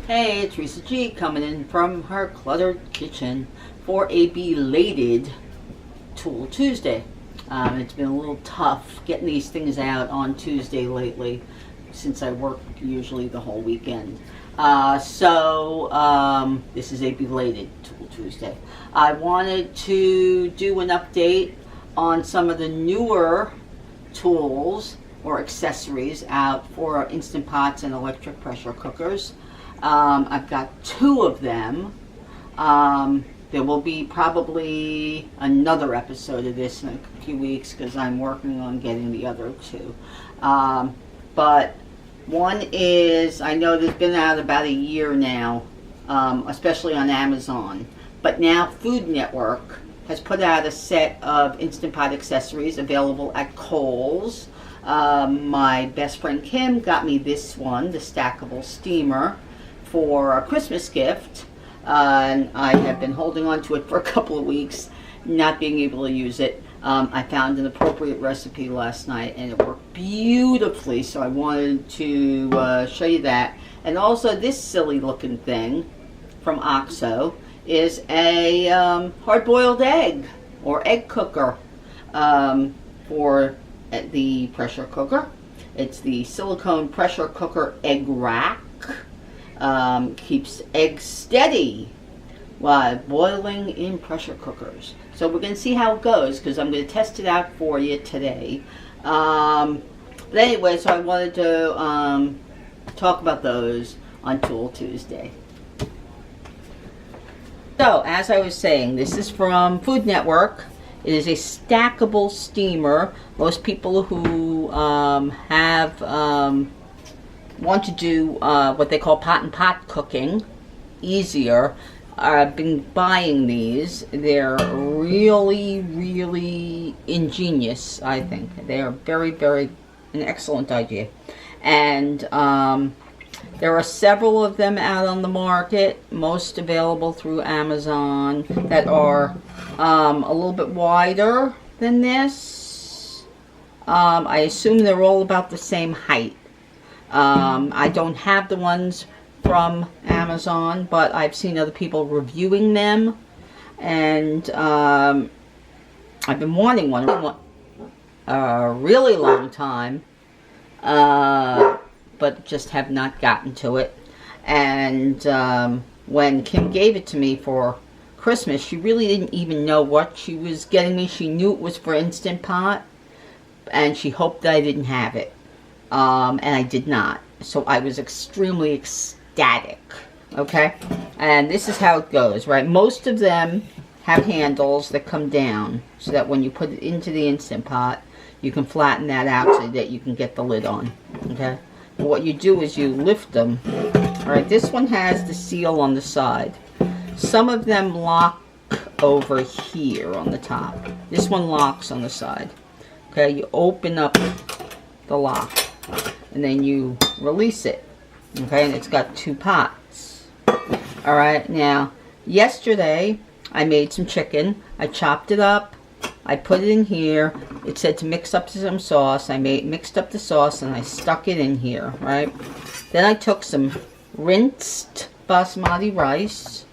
Hey, it's Risa G coming in from her cluttered kitchen for a belated Tool Tuesday. It's been a little tough getting these things out on Tuesday lately since I work usually the whole weekend. So this is a belated Tool Tuesday. I wanted to do an update on some of the newer tools or accessories out for Instant Pots and electric pressure cookers. I've got 2 of them. There will be probably another episode of this in a few weeks because I'm working on getting the other 2. But one is, I know there's been out about a year now, especially on Amazon. But now Food Network has put out a set of Instant Pot accessories available at Kohl's. My best friend Kim got me this one, the Stackable Steamer, for a Christmas gift, and I have been holding on to it for a couple of weeks, not being able to use it. I found an appropriate recipe last night and it worked beautifully, so I wanted to show you that. And also this silly looking thing from OXO is a hard-boiled egg or egg cooker for the pressure cooker. It's the silicone pressure cooker egg rack. Keeps eggs steady while boiling in pressure cookers. So we're going to see how it goes because I'm going to test it out for you today. But anyway, so I wanted to talk about those on Tool Tuesday. So as I was saying, this is from Food Network. It is a stackable steamer. Most people who want to do what they call pot and pot cooking easier. I've been buying these. They're really, really ingenious, I think. They are very, very an excellent idea. And there are several of them out on the market, most available through Amazon, that are a little bit wider than this. I assume they're all about the same height. I don't have the ones from Amazon, but I've seen other people reviewing them, and I've been wanting one a really long time, but just have not gotten to it. And when Kim gave it to me for Christmas, she really didn't even know what she was getting me. She knew it was for Instant Pot, and she hoped that I didn't have it. And I did not. So I was extremely ecstatic. Okay? And this is how it goes, right? Most of them have handles that come down so that when you put it into the Instant Pot, you can flatten that out so that you can get the lid on. Okay? But what you do is you lift them. Alright, this one has the seal on the side. Some of them lock over here on the top. This one locks on the side. Okay? You open up the lock. And then you release it. Okay, and it's got 2 pots. Alright, now, yesterday I made some chicken. I chopped it up. I put it in here. It said to mix up some sauce. I mixed up the sauce and I stuck it in here, right? Then I took some rinsed basmati rice,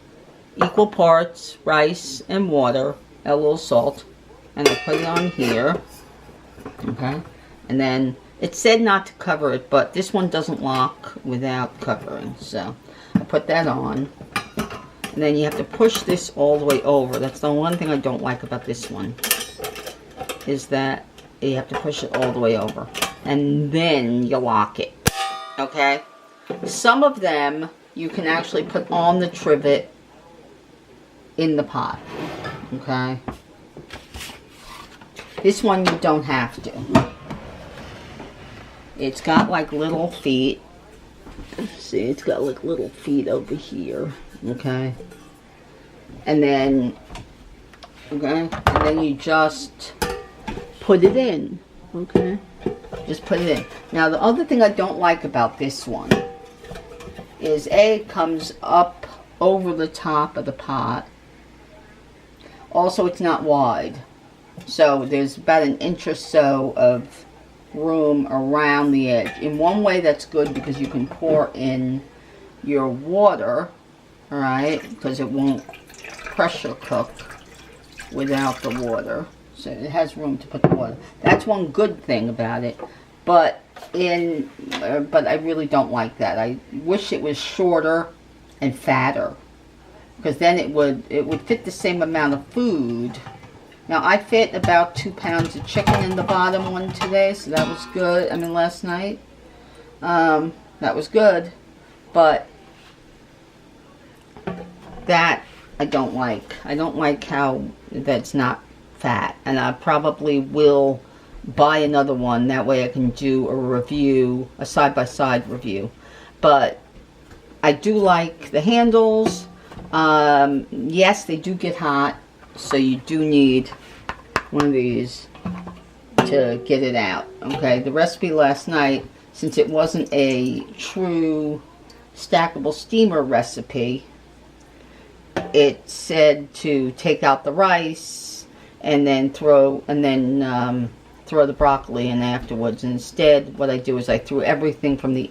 equal parts rice and water, a little salt, and I put it on here. Okay, and then it said not to cover it, but this one doesn't lock without covering. So I put that on. And then you have to push this all the way over. That's the one thing I don't like about this one. Is that you have to push it all the way over. And then you lock it. Okay? Some of them you can actually put on the trivet in the pot. Okay? This one you don't have to. It's got like little feet. See, it's got like little feet over here. Okay. And then, okay, and then you just put it in. Okay. Just put it in. Now, the other thing I don't like about this one is it comes up over the top of the pot. Also, it's not wide. So, there's about an inch or so of room around the edge. In one way that's good because you can pour in your water, all right, because it won't pressure cook without the water. So it has room to put the water. That's one good thing about it. But I really don't like that. I wish it was shorter and fatter, because then it would fit the same amount of food. Now I fit about 2 pounds of chicken in the bottom one today, so that was good. I mean last night. That was good, but that I don't like. I don't like how that's not fat, and I probably will buy another one. That way I can do a review, a side-by-side review. But I do like the handles. Yes, they do get hot, so you do need one of these to get it out. Okay, the recipe last night, since it wasn't a true stackable steamer recipe, it said to take out the rice and then throw the broccoli in afterwards. And instead, what I do is I threw everything from the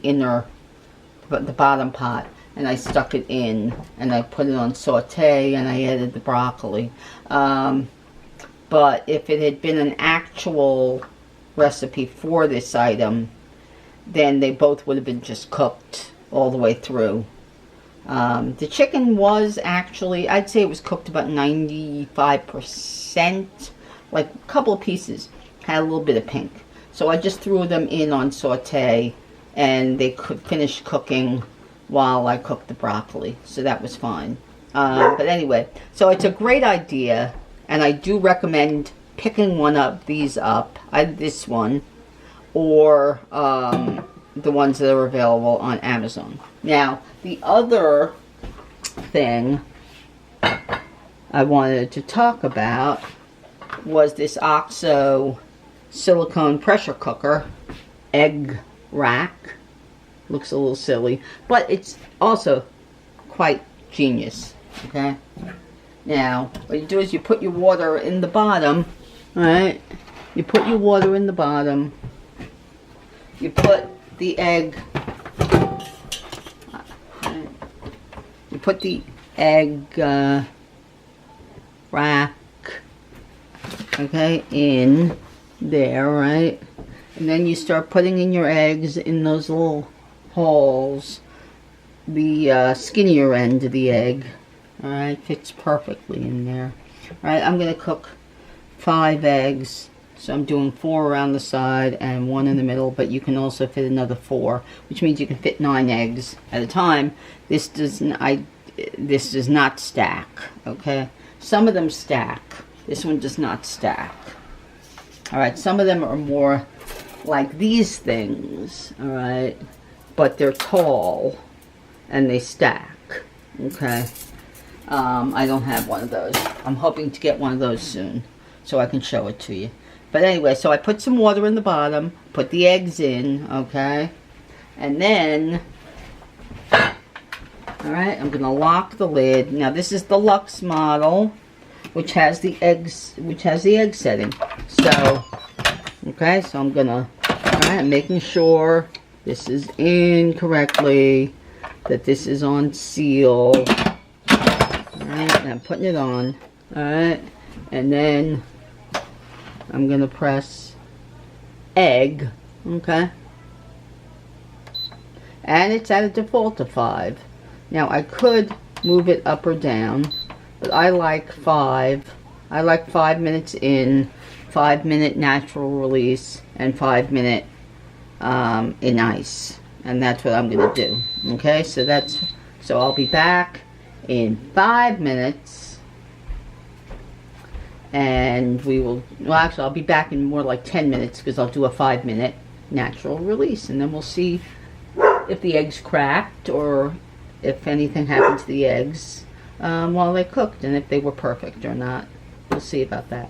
bottom pot, and I stuck it in, and I put it on saute, and I added the broccoli. But if it had been an actual recipe for this item, then they both would have been just cooked all the way through. The chicken was actually, I'd say it was cooked about 95%. Like a couple of pieces had a little bit of pink. So I just threw them in on saute, and they could finish cooking while I cooked the broccoli. So that was fine. But anyway, so it's a great idea, and I do recommend picking these up, either this one or the ones that are available on Amazon. Now, the other thing I wanted to talk about was this OXO silicone pressure cooker egg rack. Looks a little silly, but it's also quite genius. Okay, now what you do is you put your water in the bottom. All right, you put your water in the bottom, you put the egg, you put the egg rack, okay, in there, right? And then you start putting in your eggs in those little holes. The skinnier end of the egg, alright, fits perfectly in there. Alright, I'm going to cook 5 eggs. So I'm doing 4 around the side and 1 in the middle, but you can also fit another 4, which means you can fit 9 eggs at a time. This does not stack, okay? Some of them stack. This one does not stack. Alright, some of them are more like these things, alright, but they're tall and they stack, okay? I don't have one of those. I'm hoping to get one of those soon so I can show it to you. But anyway, so I put some water in the bottom, put the eggs in, okay? And then, alright, I'm going to lock the lid. Now this is the Luxe model, which has the egg setting. So, okay, so I'm going to, alright, I'm making sure this is in correctly, that this is on seal. Alright, and I'm putting it on. Alright, and then I'm going to press egg, okay? And it's at a default of 5. Now I could move it up or down, but I like 5. I like 5 minutes in, 5-minute natural release, and 5-minute in ice. And that's what I'm going to do. Okay, so I'll be back in 5 minutes. And we will, well actually I'll be back in more like 10 minutes because I'll do a 5-minute natural release. And then we'll see if the eggs cracked or if anything happened to the eggs while they cooked, and if they were perfect or not. We'll see about that.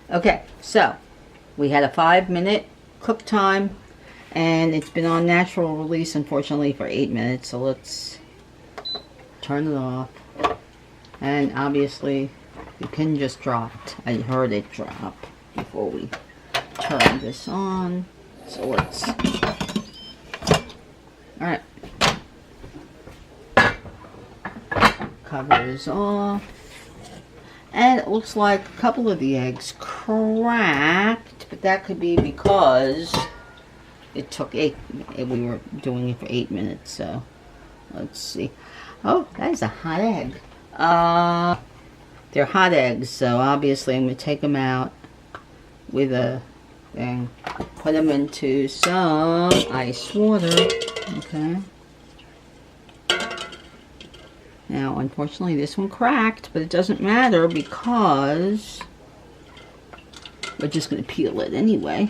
Okay, so we had a 5-minute cook time, and it's been on natural release unfortunately for 8 minutes, so let's turn it off. And obviously the pin just dropped. I heard it drop before we turn this on, so let's Alright. Cover is off. And it looks like a couple of the eggs cracked, but that could be because it took we were doing it for 8 minutes, so let's see. Oh, that is a hot egg. They're hot eggs, so obviously I'm going to take them out with a thing. Put them into some ice water. Okay. Now, unfortunately, this one cracked, but it doesn't matter because we're just going to peel it anyway.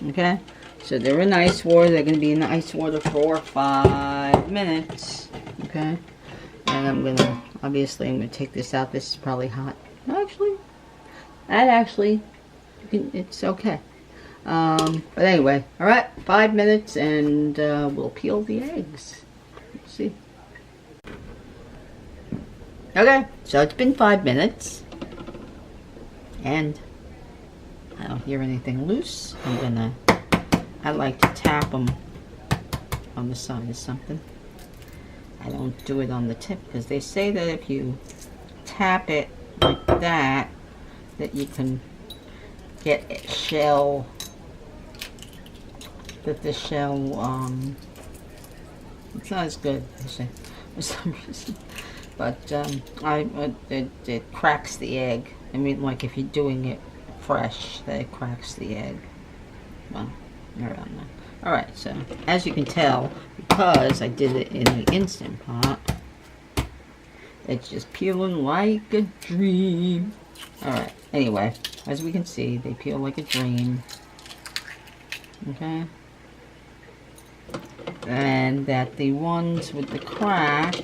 Okay? So they're in ice water. They're going to be in the ice water for 5 minutes. Okay? And I'm going to, obviously, I'm going to take this out. This is probably hot. Actually, it's okay. But anyway, alright, 5 minutes, and we'll peel the eggs. Let's see. Okay, so it's been 5 minutes, and I don't hear anything loose. I like to tap them on the side of something. I don't do it on the tip, because they say that if you tap it like that you can get a shell, that the shell, it's not as good, for some reason. But it cracks the egg. I mean, like if you're doing it fresh, that it cracks the egg. Well, around there. Alright, so as you can tell, because I did it in the Instant Pot, it's just peeling like a dream. Alright, anyway, as we can see, they peel like a dream. Okay? And that the ones with the crack,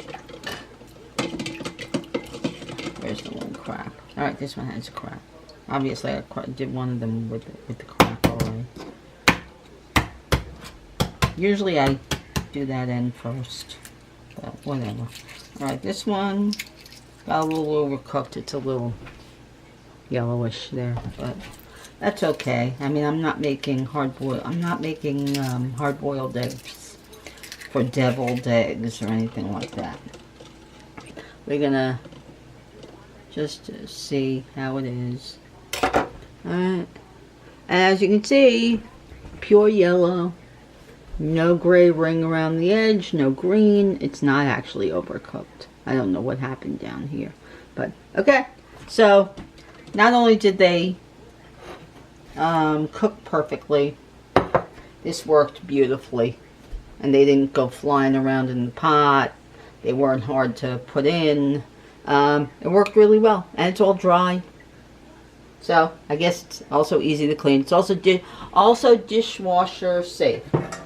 where's the one crack? Alright, this one has a crack. Obviously, I did one of them with the crack already. Usually I do that end first, but whatever. Alright, this one got a little overcooked. It's a little yellowish there, but that's okay. I mean, I'm not making hard-boiled eggs for deviled eggs or anything like that. We're gonna just see how it is. Alright, as you can see, pure yellow. No gray ring around the edge, no green. It's not actually overcooked. I don't know what happened down here. But, okay. So, not only did they cook perfectly, this worked beautifully. And they didn't go flying around in the pot. They weren't hard to put in. It worked really well. And it's all dry. So, I guess it's also easy to clean. It's also dishwasher safe.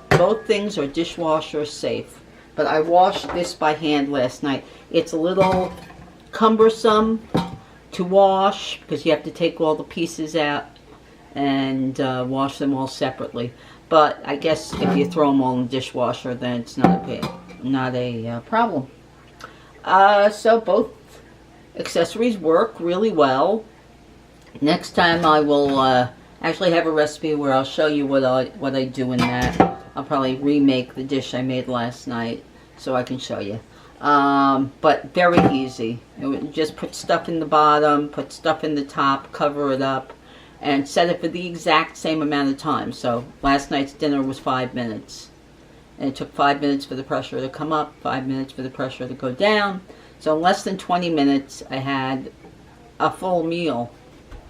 Both things are dishwasher safe. But I washed this by hand last night. It's a little cumbersome to wash because you have to take all the pieces out and wash them all separately. But I guess if you throw them all in the dishwasher, then it's not a problem. So both accessories work really well. Next time I will actually have a recipe where I'll show you what I do in that. I'll probably remake the dish I made last night so I can show you. But very easy. Just put stuff in the bottom, put stuff in the top, cover it up, and set it for the exact same amount of time. So last night's dinner was 5 minutes. And it took 5 minutes for the pressure to come up, 5 minutes for the pressure to go down. So in less than 20 minutes, I had a full meal.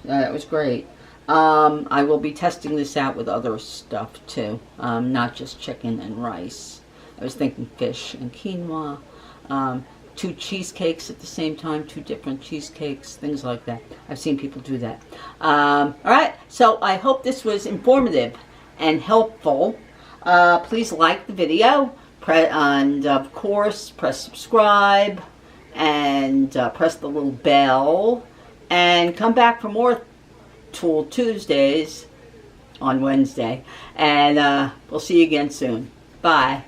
That was great. I will be testing this out with other stuff too, not just chicken and rice. I was thinking fish and quinoa, 2 cheesecakes at the same time, 2 different cheesecakes, things like that. I've seen people do that. Alright, so I hope this was informative and helpful. Please like the video, and of course press subscribe, and press the little bell, and come back for more Tool Tuesdays on Wednesday. And we'll see you again soon. Bye.